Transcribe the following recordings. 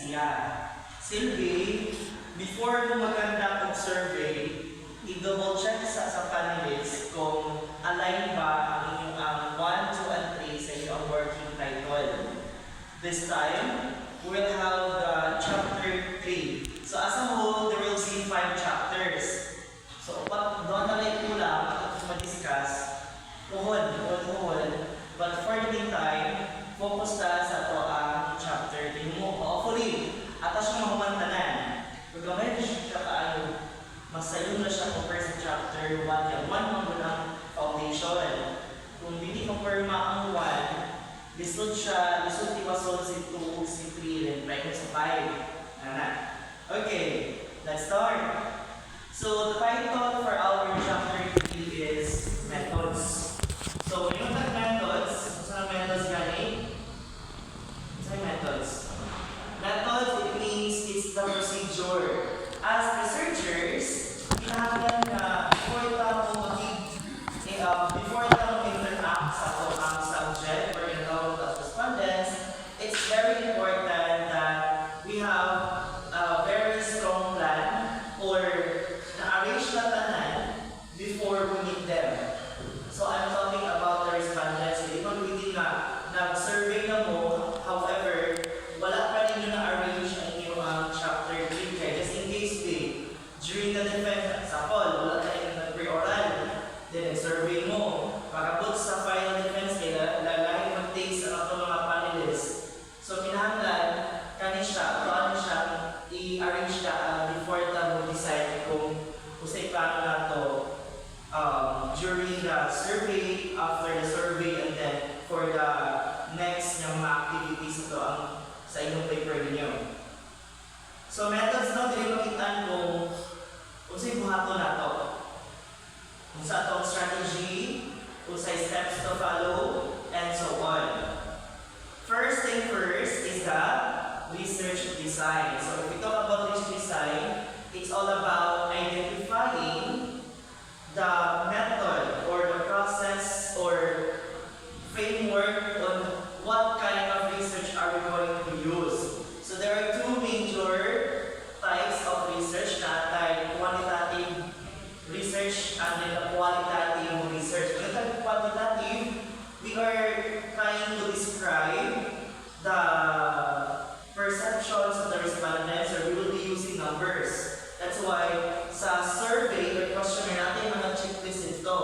siya. Silbi, before mo mag-conduct of survey, i-double check sa panelists kung align ba ang inyong 1, 2, and 3 sa inyong working title. This time, we'll have the chapter 3. So as a whole, there will be 5 chapters. So doon na lang ko lang mag-discuss uhod. But for the meantime, focus ta sa ito ang chapter 3 mo. Hopefully, atas yung mahumantanan. Kung gamay siya kaano, masayon na siya compare sa chapter 1. Yan, 1 mo ang foundation. Kung hindi compare ang 1, lisod iwason si 2, si 3, then break sa 5. Okay, let's start. So, the title for our chapter 3 is Methods. So, yung methods, saan methods gani? Saan methods? Methods, it means it's the procedure. As researchers, kailangan na before tayo interact sa ang subject or enrolled as respondents, it's very important that we have a very strong plan or na-arrange na tanan before we meet them. So I'm talking about the respondents. Hindi man pwede nga nag-survey na mo, however, wala pa ninyo na-arrange ang inyong chapter 3 kaya just in case during the defense, example, wala tayong nag-pre-oral, then survey mo, pagkabot sa final defense kaya lalahin mag-takes ang ito mga panelists. So kinahanglan, kani siya, i-arrange ka before ta mo decide kung usay paano na to during the survey, after the survey, and then for the next yung mga activities ito sa inyong paper ninyo. So methods na din makitaan kung unsay buhaton na to. Kung sa itong strategy, unsay steps to follow, and so on. First thing first is the research design. So if we talk about research design, it's all about identifying the method or the process or framework on what kind of research are we going to use. So there are two major types of research, quantitative research and then the qualitative research. When the quantitative, we are trying to describe the perceptions of the respondents, or we will be using numbers. That's why sa survey or questionnaire natin mga checklist ito.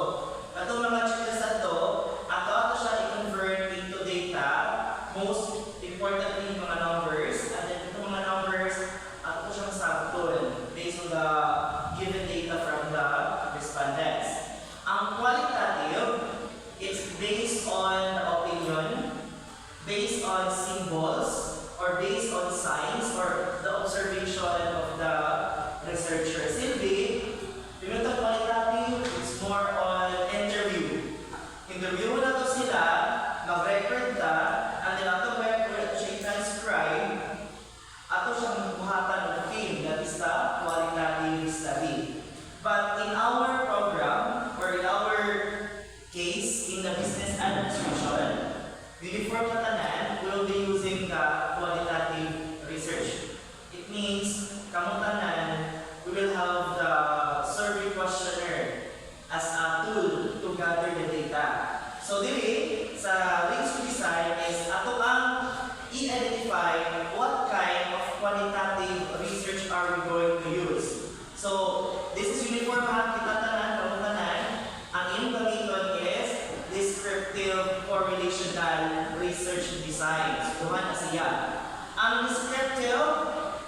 Itong mga checklist ito, ato siya i-convert into data, most importantly mga numbers, and then itong mga numbers, ato siyang sample based on the given data from the respondents. Ang qualitative, it's based on opinion, based on symbols, or based on signs or the observation of the researcher. Silbi, yung qualitative, it's more on interview. Interview na to sila, mag-record ta, and then ato record siya transcribe, ato siyang buhatan ng film, that is the qualitative study. But in our program, or in our case, in the business administration, uniform na tanan, we'll be using the qualitative research. It means, kamutanan, we will have the survey questionnaire as a tool to gather the data. So dili, sa research design is ato ang i-identify what kind of qualitative research are we going to use. So this is uniform ha, kita tanan, kamutanan, ang inyong gamiton is descriptive correlational research design. So duha na siya. Ang descriptive,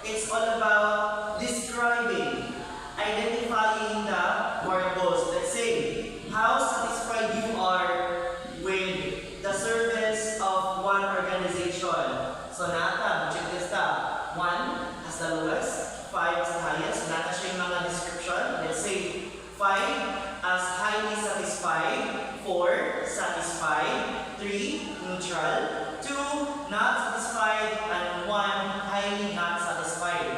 it's all about describing, identifying the variables. Let's say, how satisfied you are with the service of one organization. So nata, checklist ta. 1 as the lowest, 5 as the highest. Nata siya yung mga description. Let's say, 5 as highly satisfied, 4 satisfied, 3 neutral, 2 not satisfied, and 1 highly not satisfied.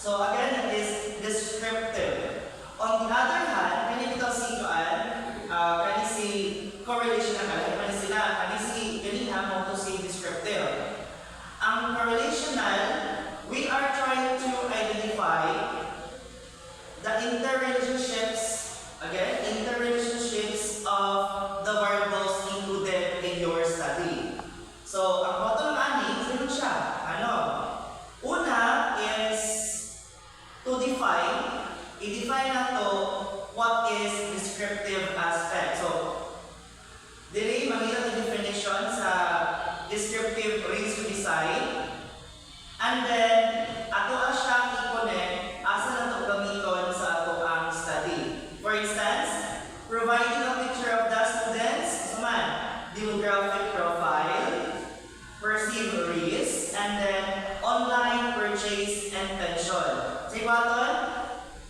So again, it is descriptive. On the other hand, kani dito si kani si correlation na kani sila, kani si gani mo to si descriptive. Ang correlational intention. Sa ibaton,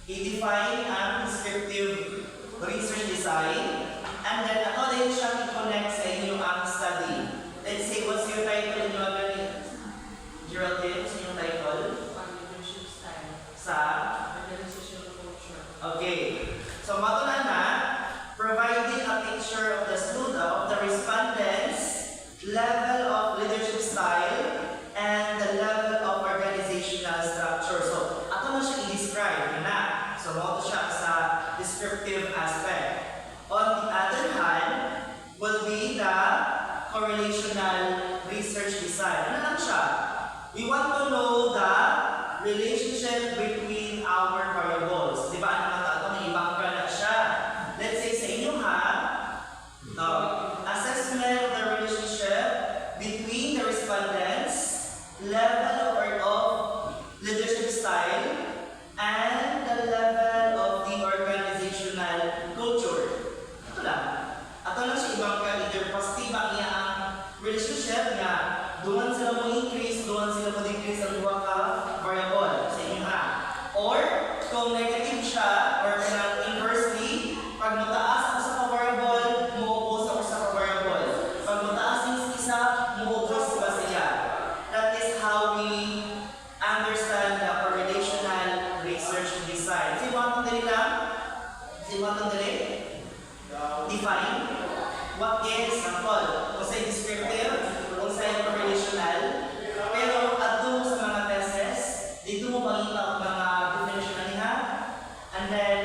i-define ang descriptive research design, and then ato din siya i-connect sa inyo ang study. Let's say, what's your title in your Geraldine, what's your title? Leadership style. Sa? Organizational culture. Okay. So, matunan na, providing a picture of the student, of the respondents, level of leadership style, and the level of organizational structure. So, ato na siya i-describe. Yun na. So, mato siya sa descriptive aspect. On the other hand, will be the correlational research design. Ano lang siya? We want to know the relationship between our variables. Di ba? Ano nga ito? May ibang na siya. Let's say sa inyo ha, assessment of the relationship between the respondents, level of leadership style, and the level of the organizational culture. Ito lang. Ito lang siya ibang either positive ang iya ang relationship nga doon sila mo increase, doon sila mo decrease ang duha ka variable sa inyo ha. Or kung negative siya or inversely, pag mataas ang isa ka variable, mo-oppose ang isa ka variable. Pag mataas yung isa, mo-oppose ba siya? That is how we understand the correlational research design. Sige mo itong dali lang? Sige mo itong dali? Define what is sample. Kung sa'y descriptive, kung sa'y correlational. Pero ato sa mga tests, dito mo makita ang mga definition na niya. And then,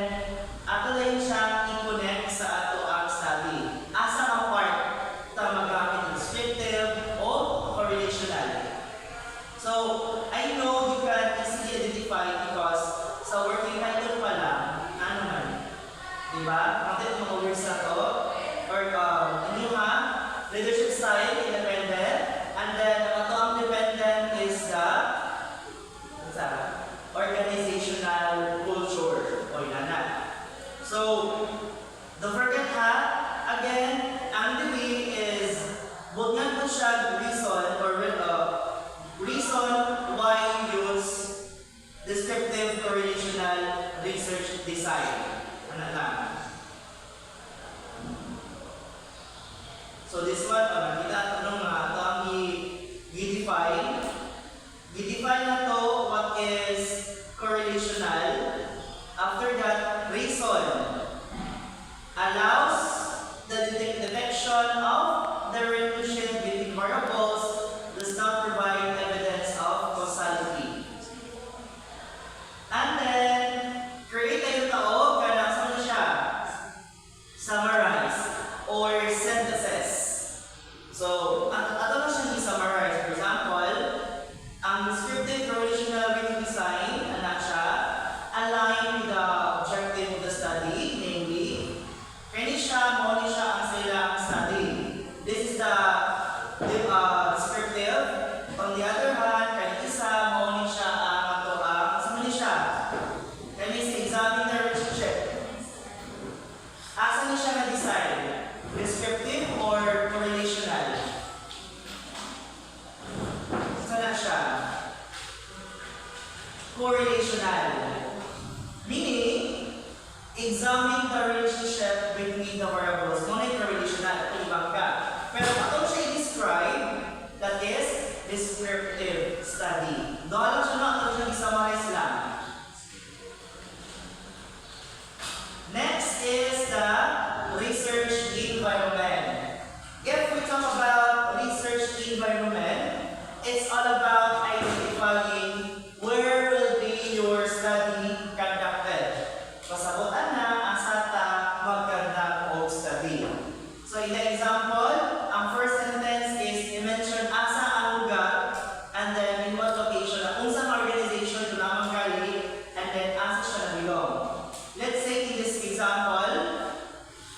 ato lang siya i-connect sa ato ang study. Asa ang part ito magamit descriptive o correlational. So, I know you can easily identify because sa working title pa lang, ano man. Diba? Ang tito mga words na to, or inyo ha, leadership style, independent, and then ang ito ang dependent is the organizational culture, o yun na. So, don't forget ha, again, ang dili is, bunyan po siya reason or reason why you use descriptive correlational research design. Ano lang. So this one, nakita ito nga ito ang i-define. I-define na to what is correlational. After that, reason allows the detection of the relationship between variables, does not provide evidence of causality. And then, create tayo tao, kaya saan na siya? Summarize or synthesis. So, ato na siya i-summarize. For example, ang descriptive correlational research design, anak siya, align with the objective of the study, namely, finish siya, muli siya ang sila ang study. This is the descriptive. On the other hand, kahit isa, muli siya ang ato ang sumuli siya. Kaya is examine the relationship. Asa ni siya na-design? Descriptive or correlational? Saan na siya? Correlational. Meaning, examine the relationship between the variables. Ngunit correlational, ito ibang ka. Pero kung siya i-describe, that is descriptive study. Doon lang siya ito siya i-summarize lang. Next is the research environment. If we talk about research environment, it's all about identifying where will be your study conducted. Pasabutan na ang sata mag-conduct of study. So in the example, ang first sentence is i-mention asa ang lugar and then in what location, kung saan organization ito naman gali and then asa siya na-belong. Let's say in this example,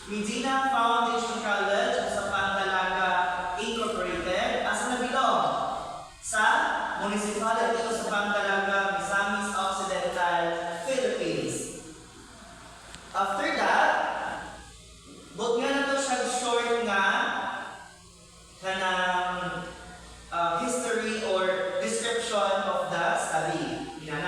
Medina Foundation College sa Pangalaga Incorporated, asa na-belong? Sa municipality o sa Pangalaga, Misamis Occidental, Philippines. After that, but nga na ito siya short nga kanang history or description of the study. Yan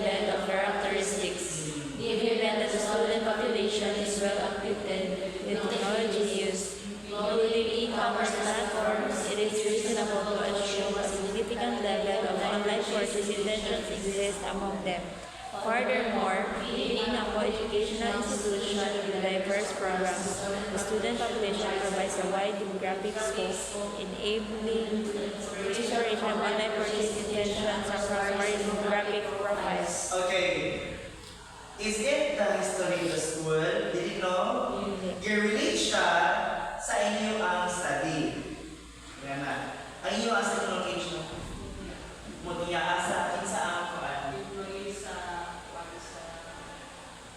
blend of characteristics. Given that the student population is well equipped with technology use, including e-commerce platforms, it is reasonable to assume a significant level of online courses intentions exist among them. Furthermore, being a co-educational institution with diverse programs, the student population provides a wide demographic scope, enabling exploration of online purchase intentions across various demographic profiles. Okay. Is it the history of the school? Did you know? I-relate siya sa inyo ang study. Yan na. Ang inyo ang sa location. Mutiya sa kinsa ang kuan. Employees sa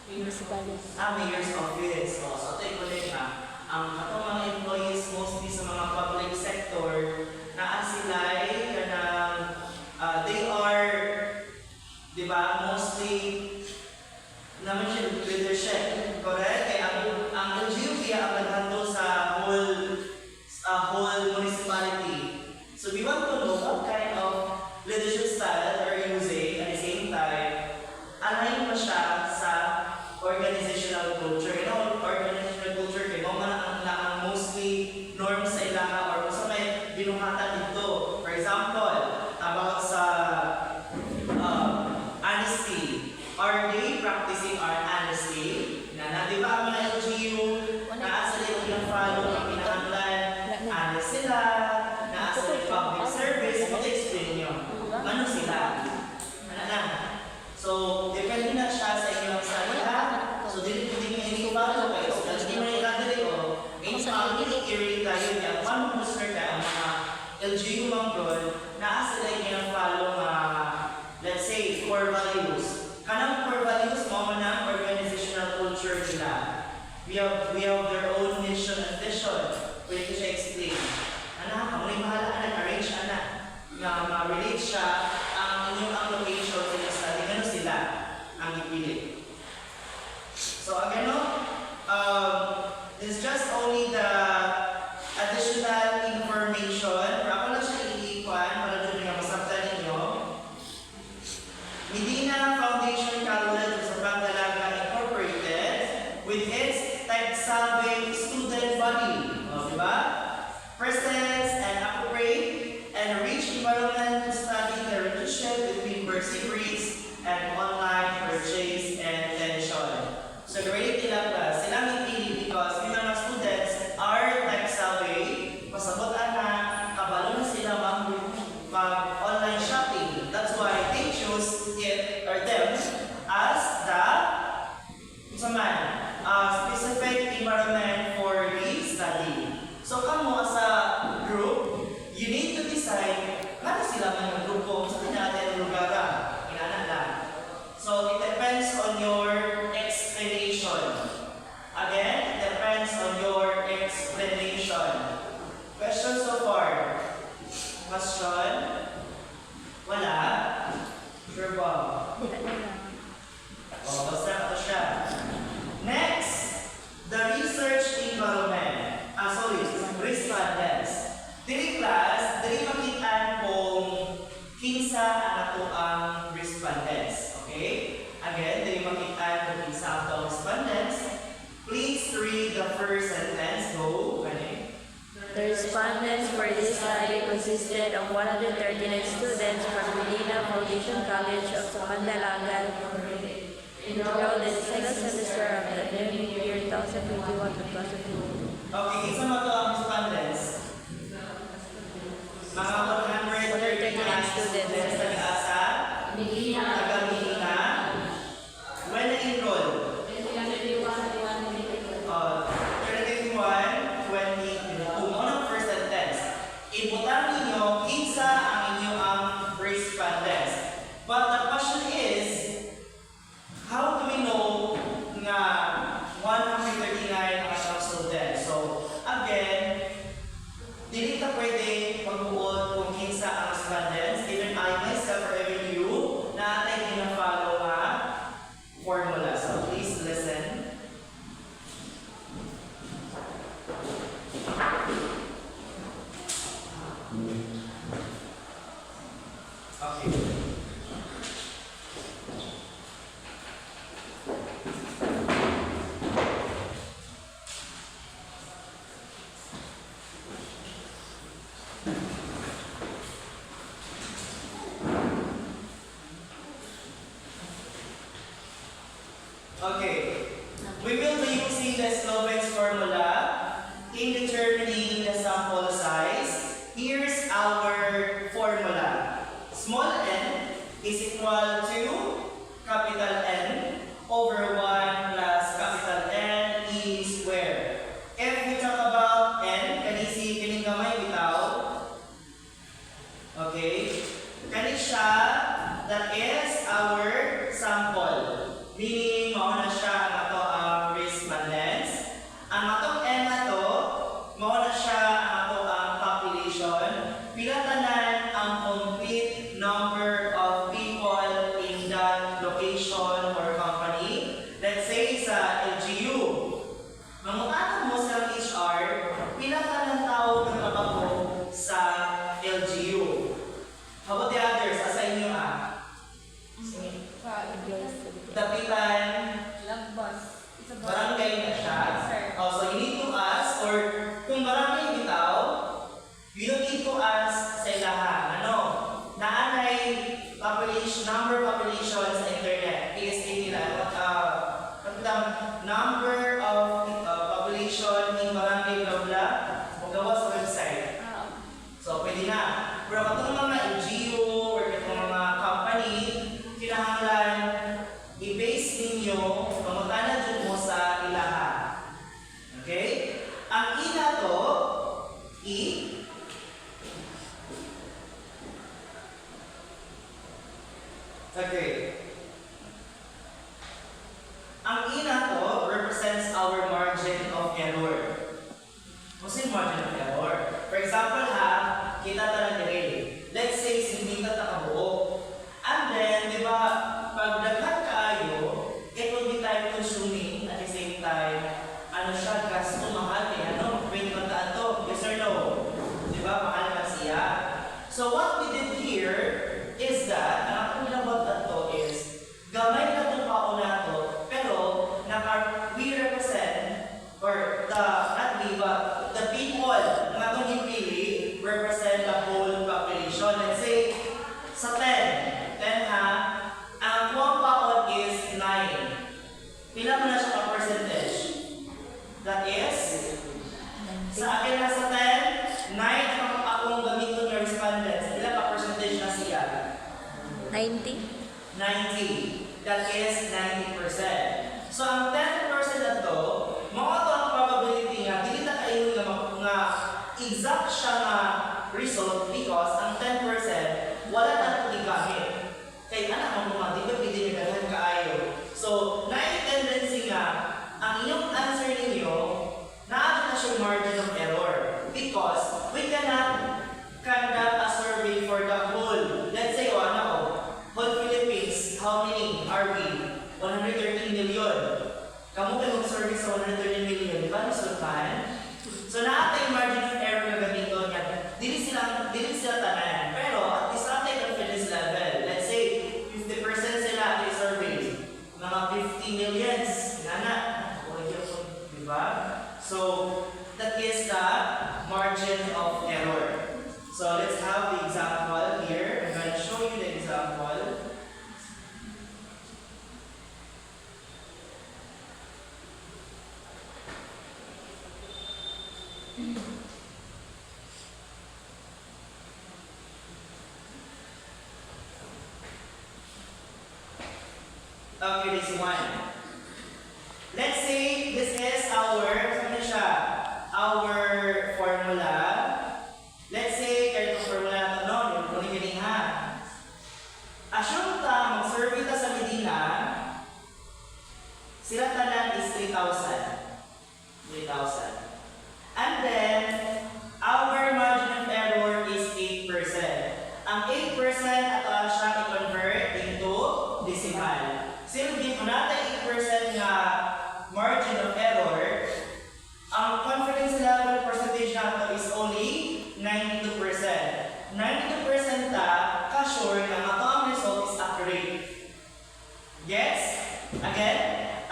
Municipality. Mayor's office. So ito yung ulit ha. Ang atong mga employees mostly sa mga public sector na sila kanang they are, di ba, mostly naman siya leadership. Correct? Kaya ang LGU kaya ang nag-handle sa whole municipality. So we want to know what kind of leadership style are using at the same time. Align pa siya sa organizational culture. You know, organizational culture, kaya kung ang mostly norms sa ilaha or kung sa may binuhatan dito. For example, about sa honesty. Are they practicing our honesty? Di ba ang mga LGU, naasa nila pinag-follow ang pinahanglan, honest sila, naasa nila public service, mag-explain nyo. Ano sila? Ano na? So, depende na siya sa inyong salita. So, hindi ko bago kayo. So, hindi mo na ilalagay ko. Ngayon sa akin, i-rate tayo niya. One booster ka ang mga LGU mangkod, naasa nila pinag-follow let's say, core values. Kanang core values mo na organizational culture nila. We have their own mission and vision. Pwede ko siya explain. Anak, ang may mahala ka nag-arrange anak na ma-relate siya ang inyong location sa inyong study. Gano'n sila ang ipili. So, again, this is just only the additional information. Pero ako lang siya iikuan para dyan nga masabtan ninyo. Medina Foundation College of Pangalaga Incorporated with its tech-savvy student body, diba? Presents an appropriate and rich environment to study the relationship between perseverance and online purchase and tension. So, grade nila plus, sila mipili because yung mga students are tech-savvy, pasabutan na, kabalo na sila mag-online shopping. That's why they choose it or them as the specific environment for the study. So kamo as a group, you need to decide kano sila man grupo sa natin lugar inana lang. So it depends on your explanation. Again, it depends on your explanation. Questions so far? Question? Wala? Sure ba? Basta ito siya. Next, the research environment. Respondents. Dili class, dili makitaan kung kinsa ang ato ang respondents. Okay? Again, dili makitaan kung kinsa ang ato ang respondents. Please read the first sentence. Go. The respondents for this study consisted of 139 students from Medina Foundation College of Mandalagan enrolled in the second semester of the academic year 2021 to 2022. Okay, kinsa mo to ang respondents? Mga 139 students nag-asa. Taga-Medina. When na-enroll? 2021, 2022. Unang first sentence. Ibutan ninyo kinsa ang inyong respondents. But the question is, how do we know nga 139 ang atong students? So, again, dili ta pwede magbuod kung kinsa ang respondents. Even I myself or even you, na atay Okay. We will be using the Sloven's formula in determining the sample size. Here's our formula. Small n is equal to capital N over 1 plus capital N E squared. If we talk about n, kanisi kining gamay bitaw. Okay? Kani siya, that is our sample. Meaning, mauna siya ang ato ang respondents. Ang atong n na to, mauna siya ang ato ang population. Pilatanan ang complete number of people in that location or company. Let's say sa LGU. Mangutana mo sa HR, pila ka ng tao ng trabaho sa LGU? How about the others? Asa inyo Dapitan, Lagbas. It's a barangay na siya. Sir. Oh, so you need to ask, or kung barangay bitaw, you don't need to ask sa ilaha. Ano? Naanay population, number population sa internet. PSA nila. Number of population in barangay blah blah. Magawa sa website. So, pwede na. Pero katong mga NGO or katong mga company, kinahanglan i-base ninyo pangutana dyan mo sa ilaha. Okay? Ang ina to, Okay. Ang ina to represents our margin of error. What's in margin of error? For example kita talang dire. Let's say, sindikat na kabuo. And then, di ba, pag daghan kaayo, it will be time consuming at the same time, ano siya, gasto mahal eh, pwede ba to? Yes or no? Di ba, mahal ka siya. So what we did here is that, ang akong ginabot na to is, gamay na itong kao na to, pero we represent, or not we, but the people na itong hipili represent the whole population. Let's say, sa 10 ang kuwang paon is 9. Pila mo na siya ka percentage? That is, sa akin na sa 10, 9 ang akong gamiton ng respondents. Pila ka percentage na siya? 90. 90. That is 90%. So, ang 10% na to, mga to ang probability nga, hindi na kayo nga exact siya nga result because ang 10% wala na ito igamit. Kaya anak mo mga, di ba pwede niya ganyan kaayo? So, na-tendency nga, ang inyong answer ninyo, naabot na siya margin of error because we cannot conduct a survey for the whole, let's say, whole Philippines, how many are we? 113 million. Kamu kayo mag-survey sa 113 million, di ba? Nasultahan? So, naatay margin of error na gamiton niya. Dili sila tanan. Pero, at least naatay confidence level. Let's say, 50% sila at survey. Mga 50 millions. Nana. Di ba? So, that is the margin of error. So, let's have the example here. I'm going to show you the example. Okay, this one. Let's say this is our formula. Let's say kaya itong formula ito, yung kunin ha. Assume ta, mag-survey ta sa Medina, sila tanan is 3,000. And then, our margin of error is 8%. Ang 8% ato siya i-convert into decimal. Since dito natin 8% nga margin of error, ang confidence level percentage nato is only 92%. 92% ka-sure na ato ang result is accurate. Yes? Again,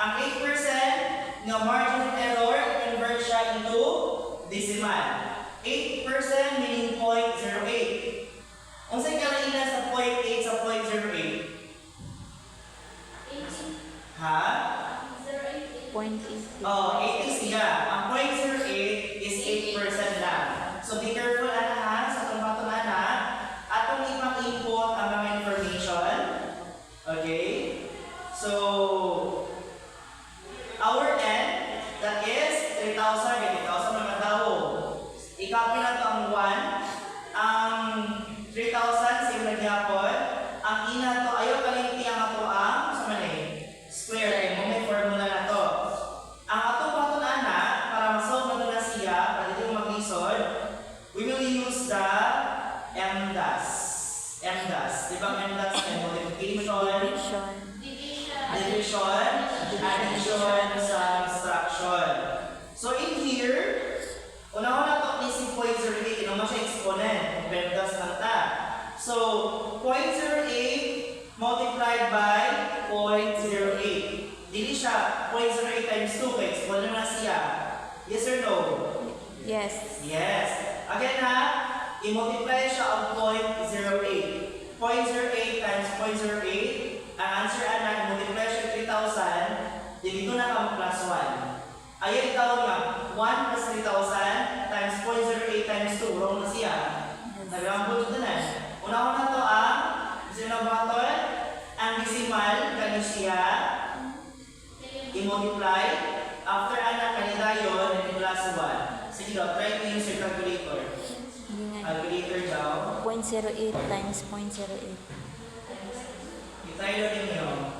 ang 8% nga margin of error, convert siya into decimal. 8% meaning 0.08. Unsay kalainan sa 0.8 sa 0.08? Ha? Oh, 80 siya. Ang 0.08 is 8% lang. So be careful ana ha sa itong baton ana. Atong ipang-input ang mga information. Okay? So, our N, that is 3,000. 3,000 mga tao. I-copy na to ang 1. Ang 3,000, same na gyapon. Ang ina to, ayaw kalimti ang ato ang sa mali. Square, kay mo may formula na to. Ang atong baton ana, para masolve na siya, para dito mag-isod, we will use the MDAS. MDAS. Di ba ang MDAS ay multiplication, division, addition, subtraction. So in here, una-una to ni si 0.08, ino mo siya exponent, MDAS lang ta. So 0.08 multiplied by 0.08. Dili siya 0.08 times 2, kaya exponent na siya. Yes or no? Yes. Yes. Again ha, i-multiply siya ang 0.08. 0.08 times 0.08, ang answer ana, i-multiply siya 3,000, dito na kang plus 1. Ayan itawag nga, 1 plus 3,000 times 0.08 times 2, wrong na siya. Nag-rambol dito na. Una-una to ang, sino ba ito? Ang decimal, kanya siya, i-multiply, after ana, kanina yun, and plus 1. Sige daw, try to use your calculator. Calculator daw. 0.08 times 0.08. I-try na rin nyo.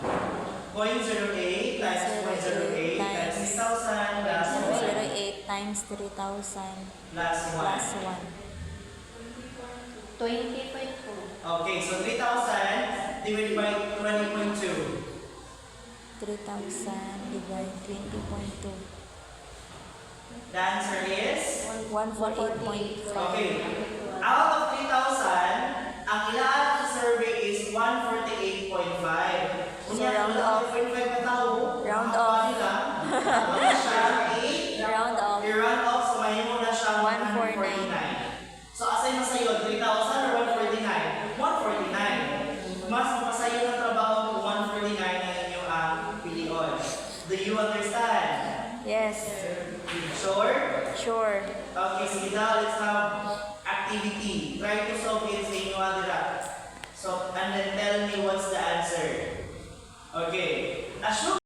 0.08 times 0.08 times 6,000 plus 1 0.08 times 3,000 plus 1. plus 1. 20.4. Okay, so 3,000 divided by 20.2. 3,000 divided 20.2. The answer is? 148.5. Okay. Out of 3,000, ang ilaan ng survey is 148.5. So, round off. 148.5 na tao. Round ang off. kapatid lang. Ano siya? Round off. I-round off, so may mo na siya 149. 149. So, asay mo sa'yo, 3,000 or 149? 149. Mas mapasayo ng trabaho kung 149 na inyong ang pilion. Do you understand? Yes. Sure? Sure. Okay, sige daw, let's have activity. Try to solve it sa inyo, Adira. So, and then tell me what's the answer. Okay. Assume